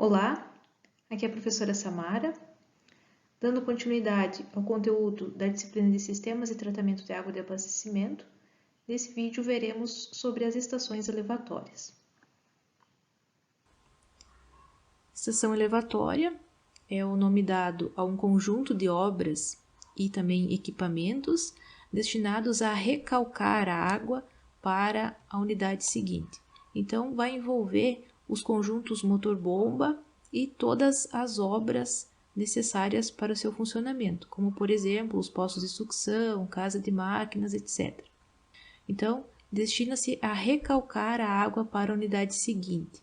Olá, aqui é a professora Samara, dando continuidade ao conteúdo da disciplina de Sistemas e Tratamento de Água de Abastecimento. Nesse vídeo veremos sobre as estações elevatórias. Estação elevatória é o nome dado a um conjunto de obras e também equipamentos destinados a recalcar a água para a unidade seguinte. Então, vai envolver os conjuntos motor-bomba e todas as obras necessárias para o seu funcionamento, como, por exemplo, os postos de sucção, casa de máquinas, etc. Então, destina-se a recalcar a água para a unidade seguinte.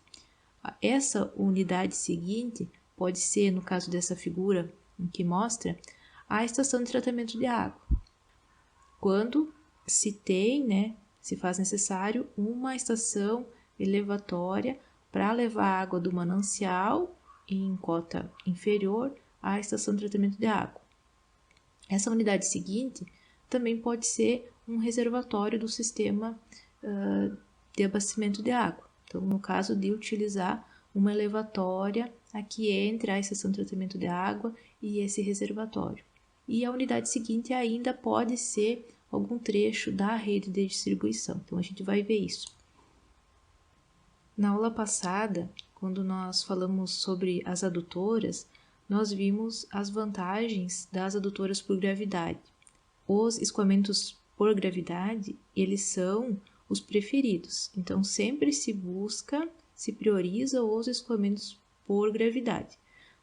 Essa unidade seguinte pode ser, no caso dessa figura que mostra, a estação de tratamento de água. Quando se faz necessário uma estação elevatória para levar a água do manancial em cota inferior à estação de tratamento de água. Essa unidade seguinte também pode ser um reservatório do sistema de abastecimento de água. Então, no caso de utilizar uma elevatória aqui entre a estação de tratamento de água e esse reservatório. E a unidade seguinte ainda pode ser algum trecho da rede de distribuição. Então, a gente vai ver isso. Na aula passada, quando nós falamos sobre as adutoras, nós vimos as vantagens das adutoras por gravidade. Os escoamentos por gravidade, eles são os preferidos. Então, sempre se prioriza os escoamentos por gravidade,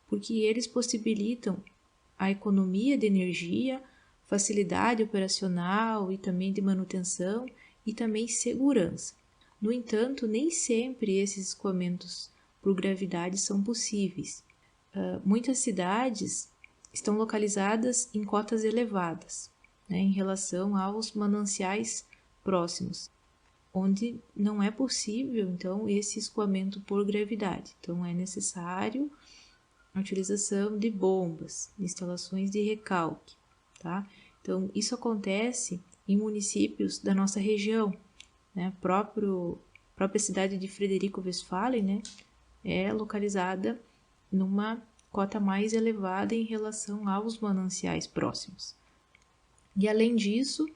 porque eles possibilitam a economia de energia, facilidade operacional e também de manutenção e também segurança. No entanto, nem sempre esses escoamentos por gravidade são possíveis. Muitas cidades estão localizadas em cotas elevadas, em relação aos mananciais próximos, onde não é possível, então, esse escoamento por gravidade. Então, é necessário a utilização de bombas, instalações de recalque, tá? Então, isso acontece em municípios da nossa região, né? Própria cidade de Frederico Westphalen, é localizada numa cota mais elevada em relação aos mananciais próximos. E além disso,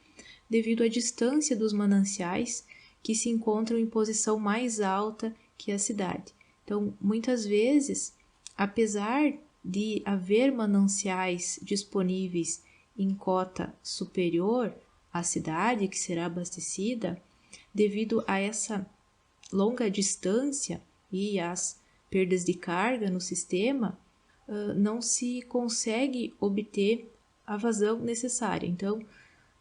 devido à distância dos mananciais que se encontram em posição mais alta que a cidade. Então, muitas vezes, apesar de haver mananciais disponíveis em cota superior à cidade que será abastecida, devido a essa longa distância e as perdas de carga no sistema, não se consegue obter a vazão necessária. Então,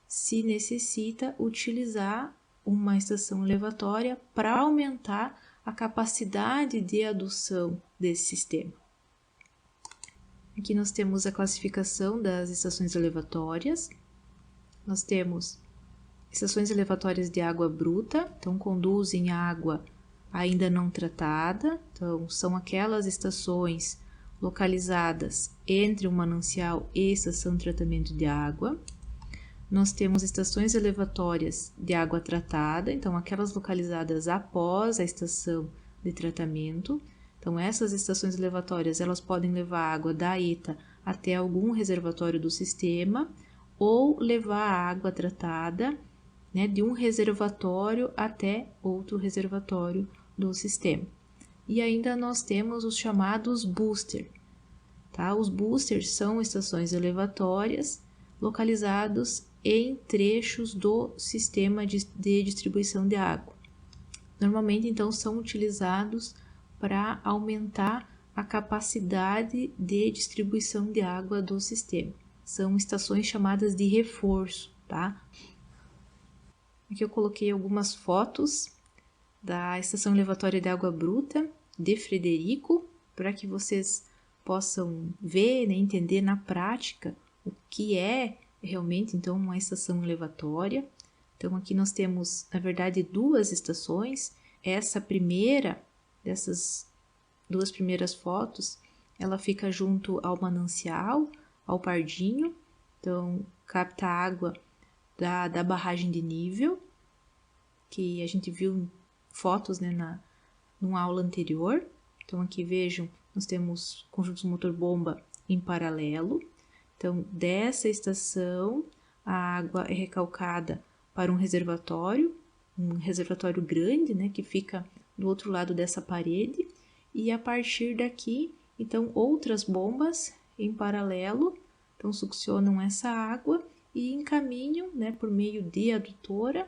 se necessita utilizar uma estação elevatória para aumentar a capacidade de adução desse sistema. Aqui nós temos a classificação das estações elevatórias. Nós temos estações elevatórias de água bruta, então conduzem água ainda não tratada, então são aquelas estações localizadas entre um manancial e estação de tratamento de água. Nós temos estações elevatórias de água tratada, então aquelas localizadas após a estação de tratamento. Então, essas estações elevatórias, elas podem levar água da ETA até algum reservatório do sistema ou levar a água tratada, de um reservatório até outro reservatório do sistema. E ainda nós temos os chamados booster. Tá? Os boosters são estações elevatórias localizados em trechos do sistema de distribuição de água. Normalmente, então, são utilizados para aumentar a capacidade de distribuição de água do sistema. São estações chamadas de reforço, tá? Aqui eu coloquei algumas fotos da estação elevatória de água bruta de Frederico, para que vocês possam ver, entender na prática o que é realmente, então, uma estação elevatória. Então, aqui nós temos, na verdade, duas estações. Essa primeira, dessas duas primeiras fotos, ela fica junto ao manancial, ao Pardinho. Então, capta água da barragem de nível, que a gente viu fotos, numa aula anterior. Então, aqui vejam nós temos conjuntos motor-bomba em paralelo. Então, dessa estação, a água é recalcada para um reservatório grande, né, que fica do outro lado dessa parede, e a partir daqui, então, outras bombas em paralelo, então, succionam essa água e encaminham, né, por meio de adutora,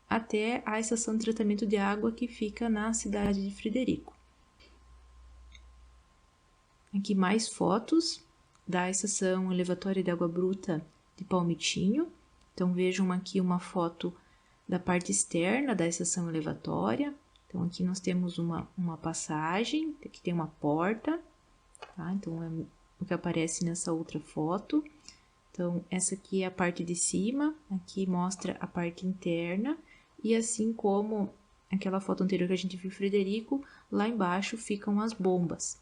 até a estação de tratamento de água que fica na cidade de Frederico. Aqui mais fotos da estação elevatória de água bruta de Palmitinho. Então, vejam aqui uma foto da parte externa da estação elevatória. Então, aqui nós temos uma passagem, aqui tem uma porta, tá? Então, é o que aparece nessa outra foto. Então, essa aqui é a parte de cima, aqui mostra a parte interna, e assim como aquela foto anterior que a gente viu Frederico, lá embaixo ficam as bombas.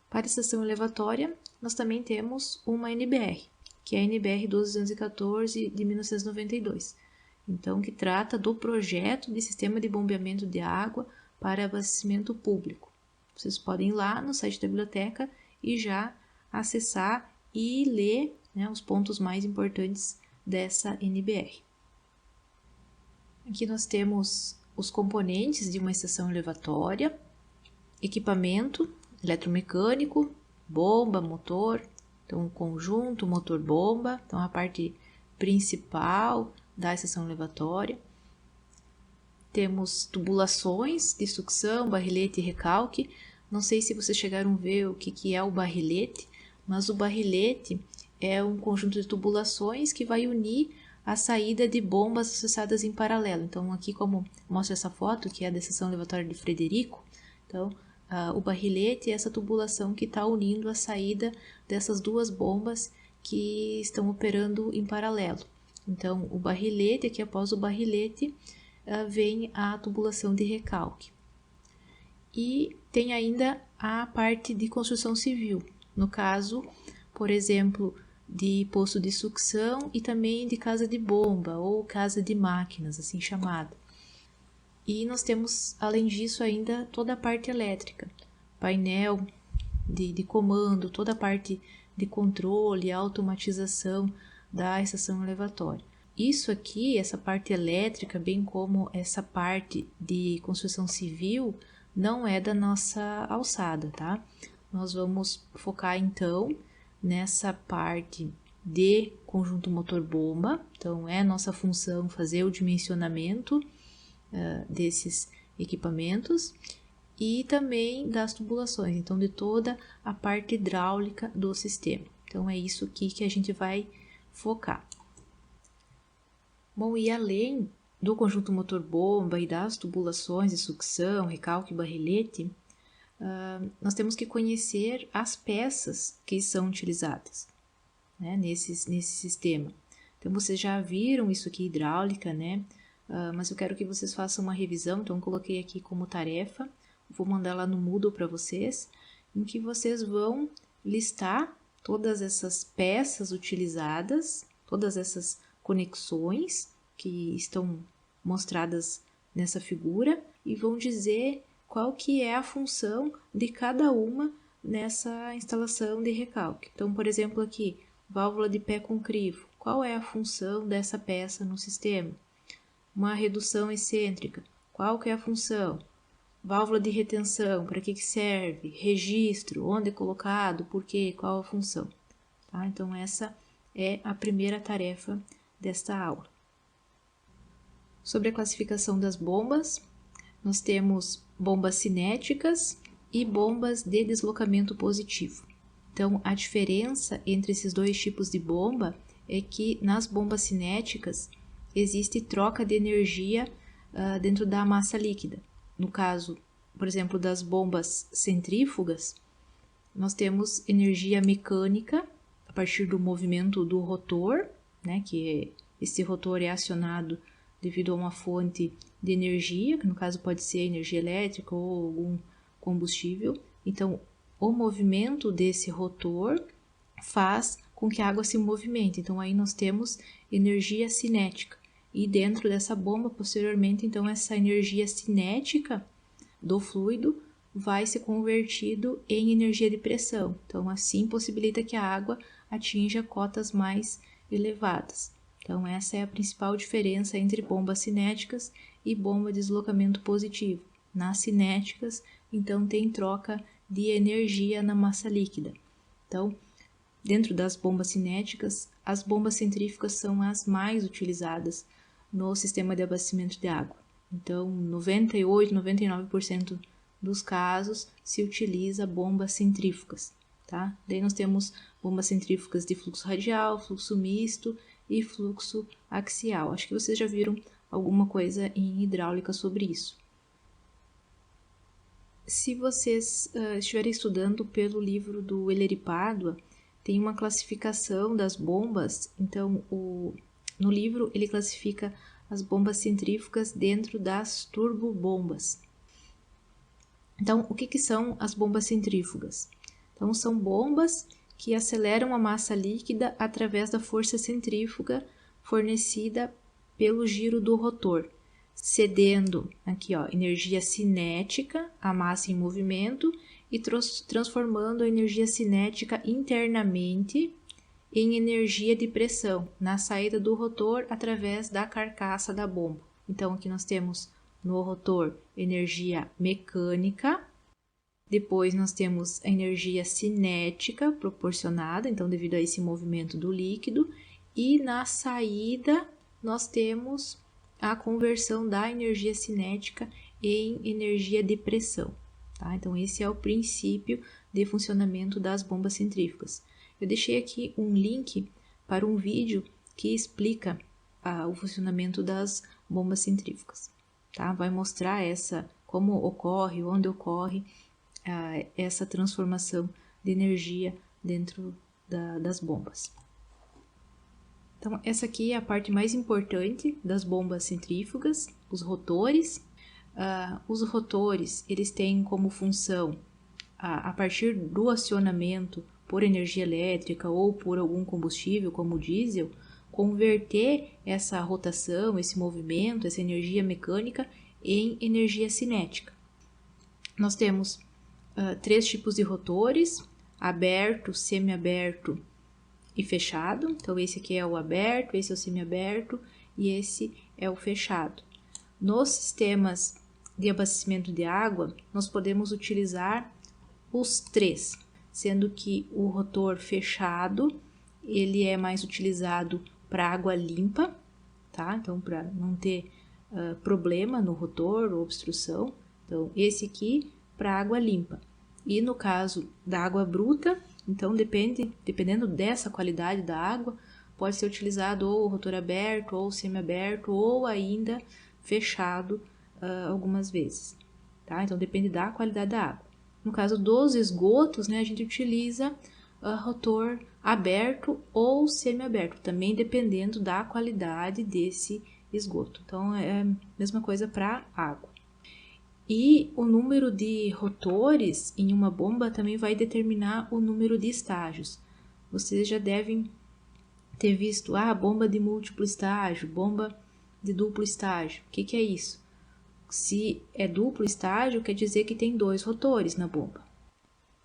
Para a estação elevatória, nós também temos uma NBR, que é a NBR 12214 de 1992. Então, que trata do projeto de sistema de bombeamento de água para abastecimento público. Vocês podem ir lá no site da biblioteca e já acessar e ler, né, os pontos mais importantes dessa NBR. Aqui nós temos os componentes de uma estação elevatória, equipamento eletromecânico, bomba, motor, então o conjunto motor-bomba, então a parte principal da estação elevatória. Temos tubulações de sucção, barrilete e recalque. Não sei se vocês chegaram a ver o que é o barrilete, mas o barrilete é um conjunto de tubulações que vai unir a saída de bombas associadas em paralelo. Então, aqui como mostra essa foto, que é da estação elevatória de Frederico, então, o barrilete é essa tubulação que está unindo a saída dessas duas bombas que estão operando em paralelo. Então, o barrilete, aqui após o barrilete, vem a tubulação de recalque. E tem ainda a parte de construção civil, no caso, por exemplo, de poço de sucção e também de casa de bomba ou casa de máquinas, assim chamada. E nós temos, além disso, ainda toda a parte elétrica, painel de comando, toda a parte de controle, automatização da estação elevatória. Isso aqui, essa parte elétrica, bem como essa parte de construção civil, não é da nossa alçada, tá? Nós vamos focar, então, nessa parte de conjunto motor-bomba. Então, é nossa função fazer o dimensionamento desses equipamentos e também das tubulações, então de toda a parte hidráulica do sistema. Então é isso aqui que a gente vai focar. Bom, e além do conjunto motor-bomba e das tubulações de sucção, recalque e barrilete, nós temos que conhecer as peças que são utilizadas, né, nesse sistema. Então vocês já viram isso aqui, hidráulica, né? Mas eu quero que vocês façam uma revisão, então eu coloquei aqui como tarefa, vou mandar lá no Moodle para vocês, em que vocês vão listar todas essas peças utilizadas, todas essas conexões que estão mostradas nessa figura e vão dizer qual que é a função de cada uma nessa instalação de recalque. Então, por exemplo, aqui, válvula de pé com crivo, qual é a função dessa peça no sistema? Uma redução excêntrica, qual que é a função? Válvula de retenção, para que serve? Registro, onde é colocado, por quê, qual a função? Tá? Então, essa é a primeira tarefa desta aula. Sobre a classificação das bombas, nós temos bombas cinéticas e bombas de deslocamento positivo. Então, a diferença entre esses dois tipos de bomba é que nas bombas cinéticas existe troca de energia dentro da massa líquida. No caso, por exemplo, das bombas centrífugas, nós temos energia mecânica a partir do movimento do rotor, né, que esse rotor é acionado devido a uma fonte de energia, que no caso pode ser energia elétrica ou algum combustível. Então, o movimento desse rotor faz com que a água se movimente. Então, aí nós temos energia cinética. E dentro dessa bomba, posteriormente, então, essa energia cinética do fluido vai ser convertido em energia de pressão. Então, assim possibilita que a água atinja cotas mais elevadas. Então, essa é a principal diferença entre bombas cinéticas e bomba de deslocamento positivo. Nas cinéticas, então, tem troca de energia na massa líquida. Então, dentro das bombas cinéticas, as bombas centrífugas são as mais utilizadas no sistema de abastecimento de água. Então, 98, 99% dos casos se utiliza bombas centrífugas, tá? Daí nós temos bombas centrífugas de fluxo radial, fluxo misto e fluxo axial. Acho que vocês já viram alguma coisa em hidráulica sobre isso. Se vocês estiverem estudando pelo livro do Heller e Pádua, tem uma classificação das bombas. Então, no livro ele classifica as bombas centrífugas dentro das turbobombas. Então, o que são as bombas centrífugas? Então, são bombas que aceleram a massa líquida através da força centrífuga fornecida pelo giro do rotor, cedendo aqui, energia cinética, a massa em movimento, e transformando a energia cinética internamente em energia de pressão na saída do rotor através da carcaça da bomba. Então, aqui nós temos no rotor energia mecânica, depois nós temos a energia cinética proporcionada, então devido a esse movimento do líquido, e na saída nós temos a conversão da energia cinética em energia de pressão. Tá? Então esse é o princípio de funcionamento das bombas centrífugas. Eu deixei aqui um link para um vídeo que explica o funcionamento das bombas centrífugas. Tá? Vai mostrar como ocorre, onde ocorre essa transformação de energia dentro das bombas. Então, essa aqui é a parte mais importante das bombas centrífugas, os rotores. Os rotores, eles têm como função, a partir do acionamento por energia elétrica ou por algum combustível, como o diesel, converter essa rotação, esse movimento, essa energia mecânica em energia cinética. Nós temos 3 tipos de rotores: aberto, semiaberto e fechado. Então, esse aqui é o aberto, esse é o semiaberto e esse é o fechado. Nos sistemas de abastecimento de água, nós podemos utilizar os 3, sendo que o rotor fechado, ele é mais utilizado para água limpa, tá? Então, para não ter problema no rotor ou obstrução. Então, esse aqui para água limpa. E no caso da água bruta, então dependendo dessa qualidade da água, pode ser utilizado ou o rotor aberto, ou semiaberto, ou ainda fechado algumas vezes, tá? Então depende da qualidade da água. No caso dos esgotos, né, a gente utiliza rotor aberto ou semiaberto, também dependendo da qualidade desse esgoto. Então é a mesma coisa para água. E o número de rotores em uma bomba também vai determinar o número de estágios. Vocês já devem ter visto bomba de múltiplo estágio, bomba de duplo estágio. O que é isso? Se é duplo estágio, quer dizer que tem 2 rotores na bomba.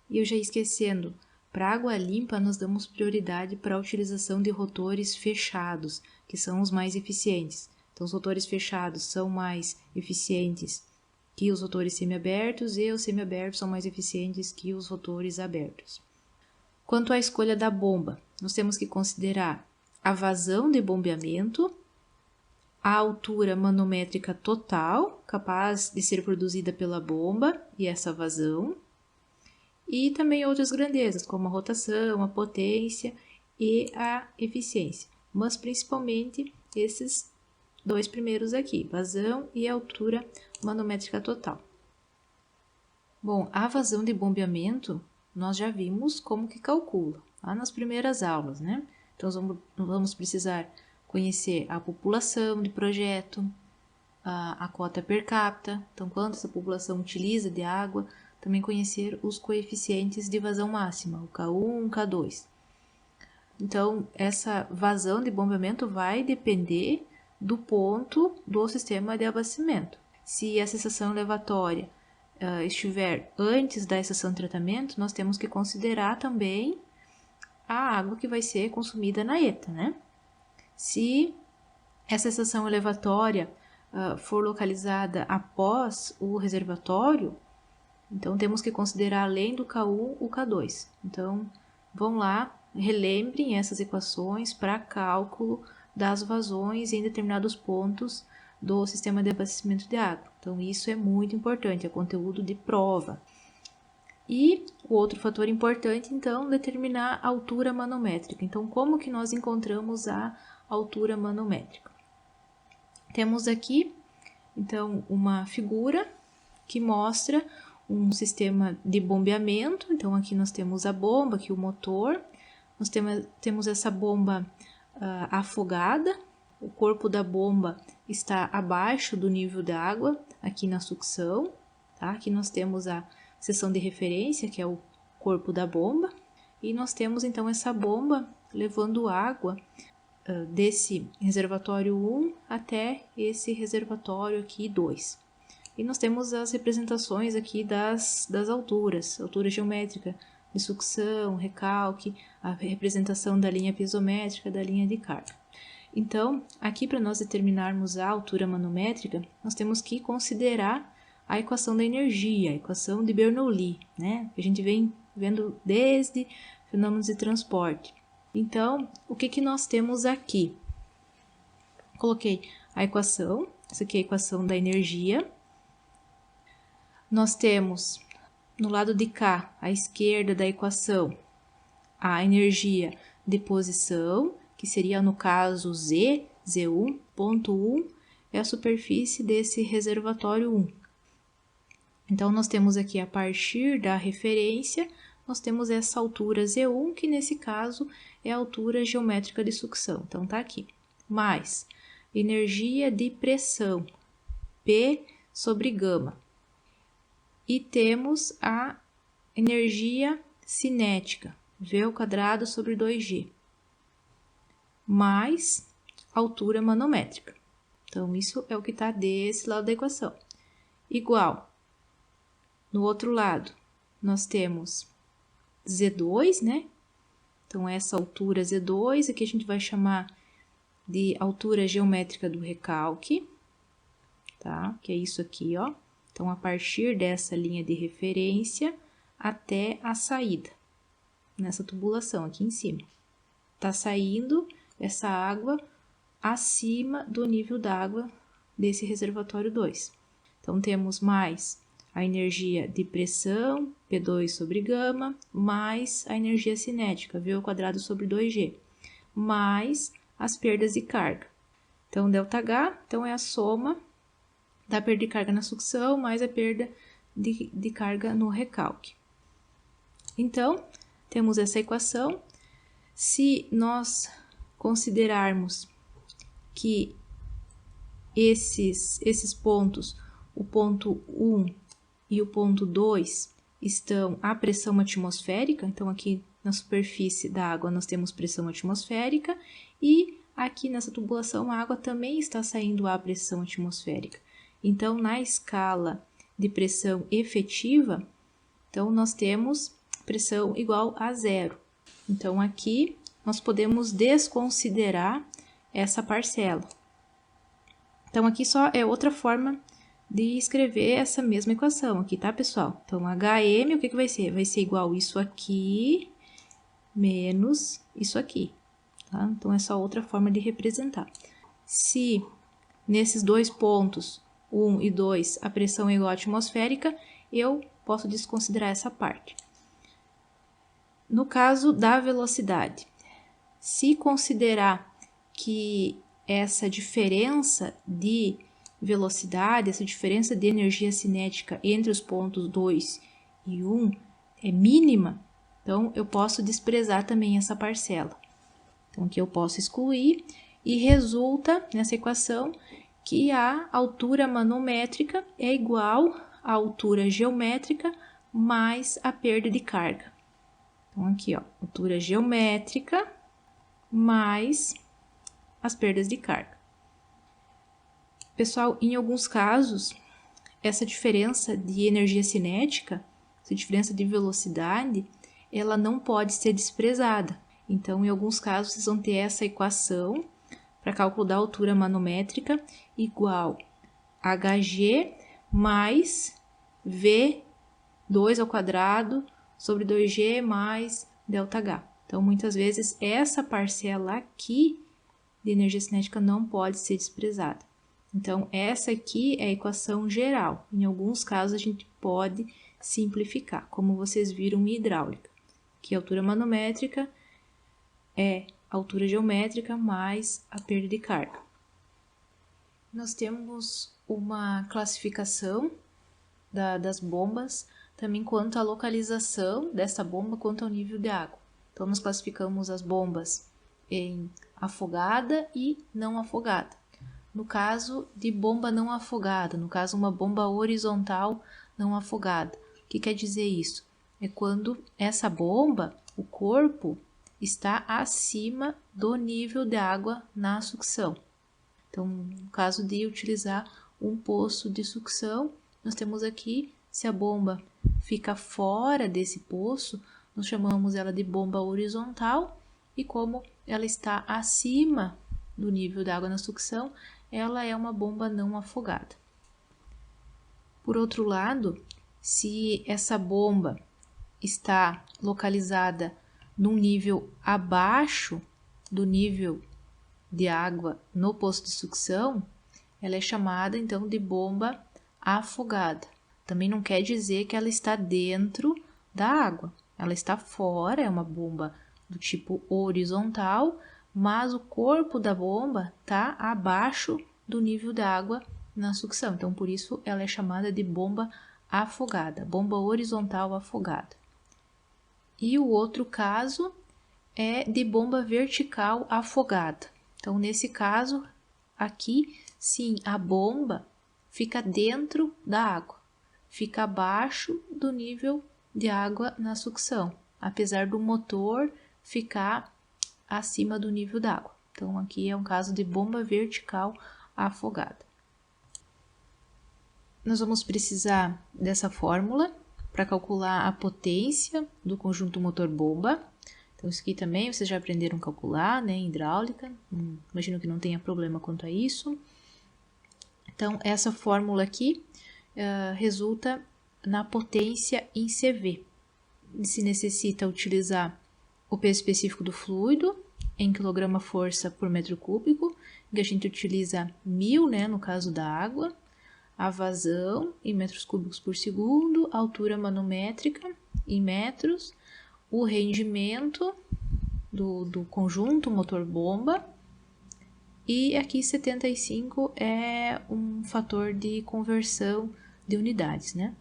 E eu já esquecendo, para água limpa nós damos prioridade para a utilização de rotores fechados, que são os mais eficientes. Então os rotores fechados são mais eficientes que os rotores semiabertos, e os semiabertos são mais eficientes que os rotores abertos. Quanto à escolha da bomba, nós temos que considerar a vazão de bombeamento, a altura manométrica total, capaz de ser produzida pela bomba, e essa vazão, e também outras grandezas, como a rotação, a potência e a eficiência, mas principalmente esses 2 primeiros aqui, vazão e altura manométrica total. Bom, a vazão de bombeamento, nós já vimos como que calcula, lá nas primeiras aulas, né? Então, vamos precisar conhecer a população de projeto, a cota per capita, então quanto essa população utiliza de água, também conhecer os coeficientes de vazão máxima, o K1, K2. Então, essa vazão de bombeamento vai depender do ponto do sistema de abastecimento. Se essa estação elevatória estiver antes da estação de tratamento, nós temos que considerar também a água que vai ser consumida na ETA, né? Se essa estação elevatória for localizada após o reservatório, então temos que considerar além do K1 o K2. Então, vão lá, relembrem essas equações para cálculo das vazões em determinados pontos do sistema de abastecimento de água. Então, isso é muito importante, é conteúdo de prova. E o outro fator importante, então, determinar a altura manométrica. Então, como que nós encontramos a altura manométrica? Temos aqui, então, uma figura que mostra um sistema de bombeamento. Então, aqui nós temos a bomba, aqui o motor. Nós temos essa bomba afogada. O corpo da bomba está abaixo do nível da água, aqui na sucção. Tá? Aqui nós temos a seção de referência, que é o corpo da bomba. E nós temos, então, essa bomba levando água desse reservatório 1 até esse reservatório aqui 2. E nós temos as representações aqui das alturas, altura geométrica de sucção, recalque, a representação da linha piezométrica, da linha de carga. Então, aqui para nós determinarmos a altura manométrica, nós temos que considerar a equação da energia, a equação de Bernoulli, né? Que a gente vem vendo desde fenômenos de transporte. Então, o que nós temos aqui? Coloquei a equação, essa aqui é a equação da energia. Nós temos, no lado de cá, à esquerda da equação, a energia de posição, que seria, no caso, Z1, ponto 1, é a superfície desse reservatório 1. Então, nós temos aqui, a partir da referência, nós temos essa altura Z1, que nesse caso é a altura geométrica de sucção. Então, tá aqui. Mais energia de pressão, P sobre gama. E temos a energia cinética, V² sobre 2G, mais altura manométrica. Então, isso é o que está desse lado da equação. Igual, no outro lado, nós temos Z2, né? Então, essa altura Z2, aqui a gente vai chamar de altura geométrica do recalque, tá? Que é isso aqui, ó. Então, a partir dessa linha de referência até a saída, nessa tubulação aqui em cima. Tá saindo essa água acima do nível d'água desse reservatório 2. Então, temos mais a energia de pressão, P2 sobre gama, mais a energia cinética, V² sobre 2G, mais as perdas de carga. Então, ΔH, então, é a soma da perda de carga na sucção mais a perda de carga no recalque. Então, temos essa equação. Se nós considerarmos que esses pontos, o ponto 1 e o ponto 2, estão à pressão atmosférica, então aqui na superfície da água nós temos pressão atmosférica e aqui nessa tubulação a água também está saindo à pressão atmosférica. Então, na escala de pressão efetiva, então nós temos pressão igual a 0. Então, aqui nós podemos desconsiderar essa parcela. Então, aqui só é outra forma de escrever essa mesma equação aqui, tá, pessoal? Então, HM, o que vai ser? Vai ser igual isso aqui menos isso aqui, tá? Então, é só outra forma de representar. Se nesses dois pontos, 1 e 2, a pressão é igual à atmosférica, eu posso desconsiderar essa parte. No caso da velocidade, se considerar que essa diferença de velocidade, essa diferença de energia cinética entre os pontos 2 e 1 é mínima, então eu posso desprezar também essa parcela. Então, aqui eu posso excluir e resulta nessa equação que a altura manométrica é igual à altura geométrica mais a perda de carga. Então, aqui, ó, altura geométrica mais as perdas de carga. Pessoal, em alguns casos, essa diferença de energia cinética, essa diferença de velocidade, ela não pode ser desprezada. Então, em alguns casos, vocês vão ter essa equação para cálculo da altura manométrica igual hg mais v2 ao quadrado sobre 2g mais ΔH. Então, muitas vezes, essa parcela aqui de energia cinética não pode ser desprezada. Então, essa aqui é a equação geral. Em alguns casos, a gente pode simplificar, como vocês viram em hidráulica, que a altura manométrica é a altura geométrica mais a perda de carga. Nós temos uma classificação das bombas, também quanto à localização dessa bomba, quanto ao nível de água. Então, nós classificamos as bombas em afogada e não afogada. No caso de bomba não afogada, no caso uma bomba horizontal não afogada. O que quer dizer isso? É quando essa bomba, o corpo, está acima do nível de água na sucção. Então, no caso de utilizar um poço de sucção, nós temos aqui, se a bomba fica fora desse poço, nós chamamos ela de bomba horizontal, e como ela está acima do nível da água na sucção, ela é uma bomba não afogada. Por outro lado, se essa bomba está localizada num nível abaixo do nível de água no poço de sucção, ela é chamada então de bomba afogada. Também não quer dizer que ela está dentro da água, ela está fora, é uma bomba do tipo horizontal, mas o corpo da bomba está abaixo do nível da água na sucção. Então, por isso, ela é chamada de bomba afogada, bomba horizontal afogada. E o outro caso é de bomba vertical afogada. Então, nesse caso, aqui, sim, a bomba fica dentro da água, fica abaixo do nível de água na sucção, apesar do motor ficar acima do nível d'água. Então, aqui é um caso de bomba vertical afogada. Nós vamos precisar dessa fórmula para calcular a potência do conjunto motor-bomba. Então, isso aqui também vocês já aprenderam a calcular, né, em hidráulica. Imagino que não tenha problema quanto a isso. Então, essa fórmula aqui resulta na potência em CV. Se necessita utilizar o peso específico do fluido em quilograma-força por metro cúbico, que a gente utiliza 1000, né, no caso da água, a vazão em metros cúbicos por segundo, a altura manométrica em metros, o rendimento do conjunto motor-bomba, e aqui 75 é um fator de conversão de unidades, né?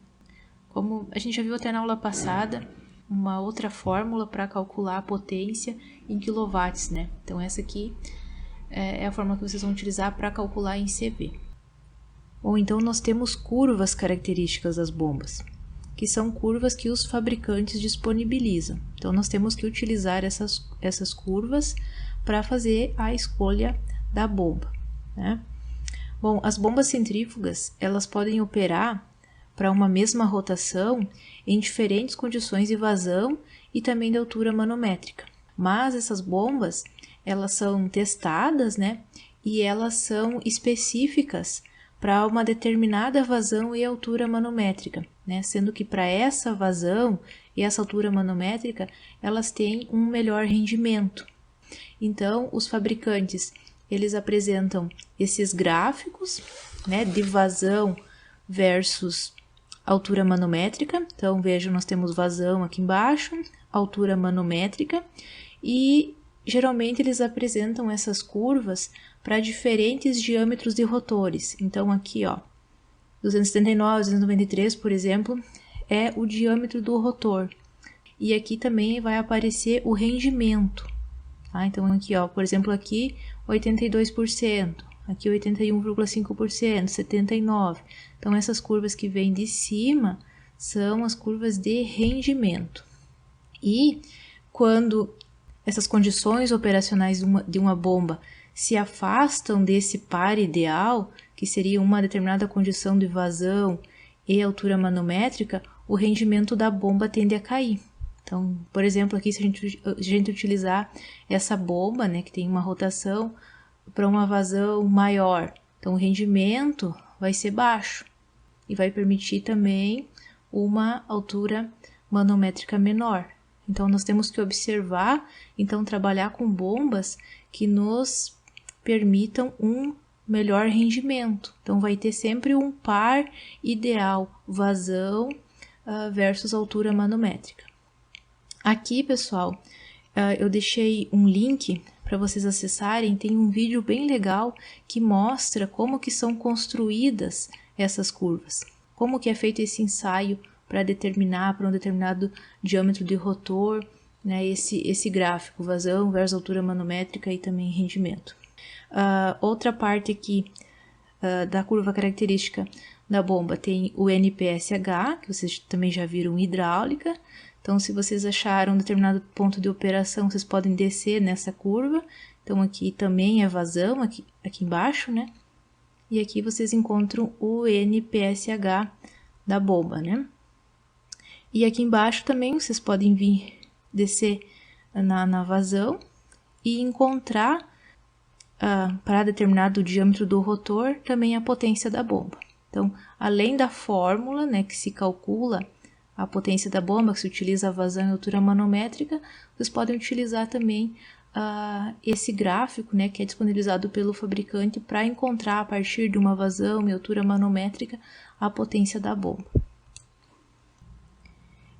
Como a gente já viu até na aula passada, uma outra fórmula para calcular a potência em quilowatts, né? Então, essa aqui é a fórmula que vocês vão utilizar para calcular em CV. Ou então, nós temos curvas características das bombas, que são curvas que os fabricantes disponibilizam. Então, nós temos que utilizar essas curvas para fazer a escolha da bomba, né? Bom, as bombas centrífugas, elas podem operar para uma mesma rotação em diferentes condições de vazão e também de altura manométrica. Mas essas bombas, elas são testadas, né? E elas são específicas para uma determinada vazão e altura manométrica, né? Sendo que para essa vazão e essa altura manométrica, elas têm um melhor rendimento. Então, os fabricantes, eles apresentam esses gráficos, né, de vazão versus altura manométrica. Então, vejam, nós temos vazão aqui embaixo, altura manométrica, e geralmente eles apresentam essas curvas para diferentes diâmetros de rotores. Então, aqui, ó, 279, 293, por exemplo, é o diâmetro do rotor. E aqui também vai aparecer o rendimento. Tá? Então, aqui, ó, por exemplo, aqui 82%, aqui 81,5%, 79%. Então, essas curvas que vêm de cima são as curvas de rendimento. E quando essas condições operacionais de uma bomba se afastam desse par ideal, que seria uma determinada condição de vazão e altura manométrica, o rendimento da bomba tende a cair. Então, por exemplo, aqui se a gente utilizar essa bomba, né, que tem uma rotação para uma vazão maior, então o rendimento vai ser baixo e vai permitir também uma altura manométrica menor. Então, nós temos que observar, então, trabalhar com bombas que nos permitam um melhor rendimento. Então, vai ter sempre um par ideal, vazão versus altura manométrica. Aqui, pessoal, eu deixei um link para vocês acessarem, tem um vídeo bem legal que mostra como que são construídas essas curvas, como que é feito esse ensaio para determinar para um determinado diâmetro de rotor, né, esse gráfico, vazão versus altura manométrica e também rendimento. Outra parte aqui da curva característica da bomba tem o NPSH, que vocês também já viram em hidráulica. Então, se vocês acharam um determinado ponto de operação, vocês podem descer nessa curva. Então, aqui também é vazão, aqui embaixo, né? E aqui vocês encontram o NPSH da bomba, né? E aqui embaixo também vocês podem vir descer na vazão e encontrar para determinado diâmetro do rotor também a potência da bomba. Então, além da fórmula, né, que se calcula a potência da bomba, que se utiliza a vazão e altura manométrica, vocês podem utilizar também esse gráfico, né, que é disponibilizado pelo fabricante para encontrar a partir de uma vazão e altura manométrica a potência da bomba.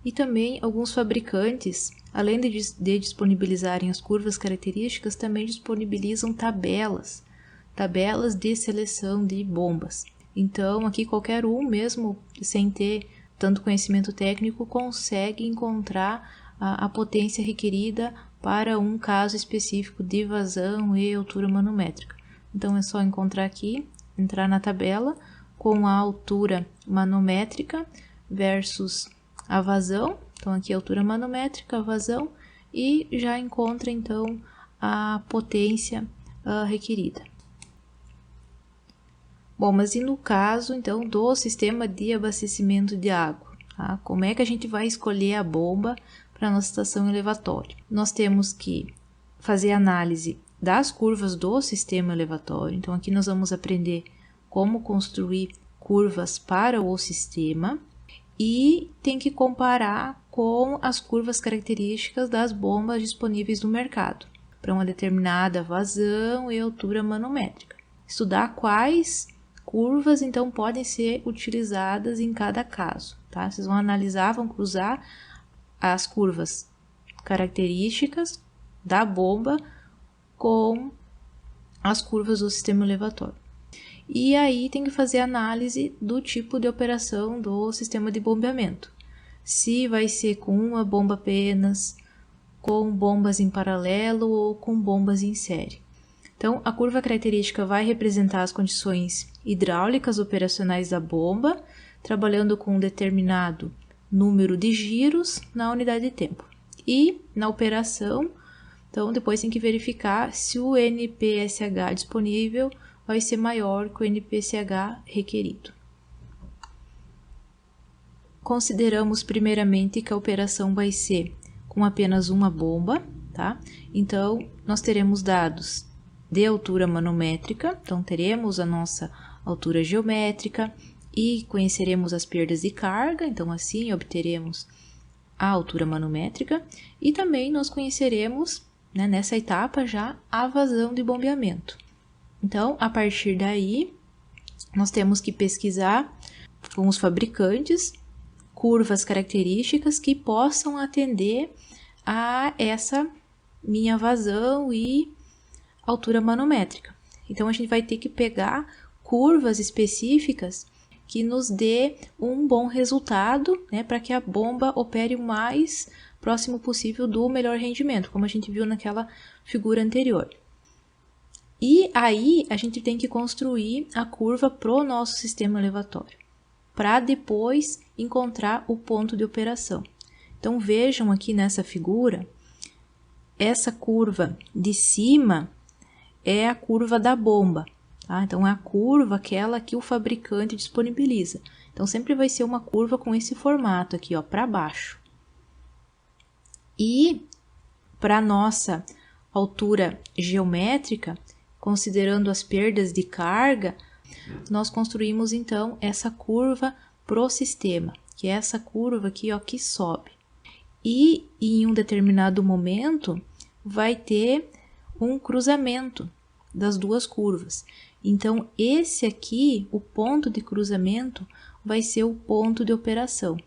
E também alguns fabricantes, além de disponibilizarem as curvas características, também disponibilizam tabelas de seleção de bombas. Então, aqui qualquer um, mesmo sem ter tanto conhecimento técnico, consegue encontrar a potência requerida para um caso específico de vazão e altura manométrica. Então, é só encontrar aqui, entrar na tabela com a altura manométrica versus a vazão. Então, aqui a altura manométrica, a vazão, e já encontra, então, a potência requerida. Bom, mas e no caso, então, do sistema de abastecimento de água? Tá? Como é que a gente vai escolher a bomba para a nossa estação elevatória? Nós temos que fazer análise das curvas do sistema elevatório. Então, aqui nós vamos aprender como construir curvas para o sistema e tem que comparar com as curvas características das bombas disponíveis no mercado para uma determinada vazão e altura manométrica. Estudar quais curvas, então, podem ser utilizadas em cada caso, tá? Vocês vão analisar, vão cruzar as curvas características da bomba com as curvas do sistema elevatório. E aí tem que fazer análise do tipo de operação do sistema de bombeamento. Se vai ser com uma bomba apenas, com bombas em paralelo ou com bombas em série. Então, a curva característica vai representar as condições hidráulicas operacionais da bomba, trabalhando com um determinado número de giros na unidade de tempo. E na operação, então, depois tem que verificar se o NPSH disponível vai ser maior que o NPSH requerido. Consideramos primeiramente que a operação vai ser com apenas uma bomba, tá? Então, nós teremos dados de altura manométrica, então teremos a nossa altura geométrica e conheceremos as perdas de carga, então assim obteremos a altura manométrica e também nós conheceremos, né, nessa etapa já, a vazão de bombeamento. Então, a partir daí, nós temos que pesquisar com os fabricantes curvas características que possam atender a essa minha vazão e altura manométrica. Então, a gente vai ter que pegar curvas específicas que nos dê um bom resultado, né, para que a bomba opere o mais próximo possível do melhor rendimento, como a gente viu naquela figura anterior. E aí, a gente tem que construir a curva para o nosso sistema elevatório, para depois encontrar o ponto de operação. Então, vejam aqui nessa figura, essa curva de cima é a curva da bomba, tá? Então, é a curva aquela que o fabricante disponibiliza. Então, sempre vai ser uma curva com esse formato aqui, ó, para baixo. E para nossa altura geométrica, considerando as perdas de carga, nós construímos então essa curva pro sistema, que é essa curva aqui, ó, que sobe. E em um determinado momento vai ter um cruzamento das duas curvas. Então, esse aqui, o ponto de cruzamento, vai ser o ponto de operação.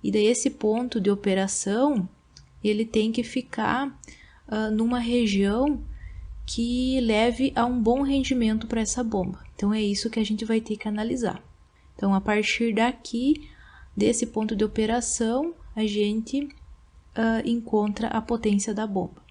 E daí esse ponto de operação, ele tem que ficar numa região que leve a um bom rendimento para essa bomba. Então, é isso que a gente vai ter que analisar. Então, a partir daqui, desse ponto de operação, a gente encontra a potência da bomba.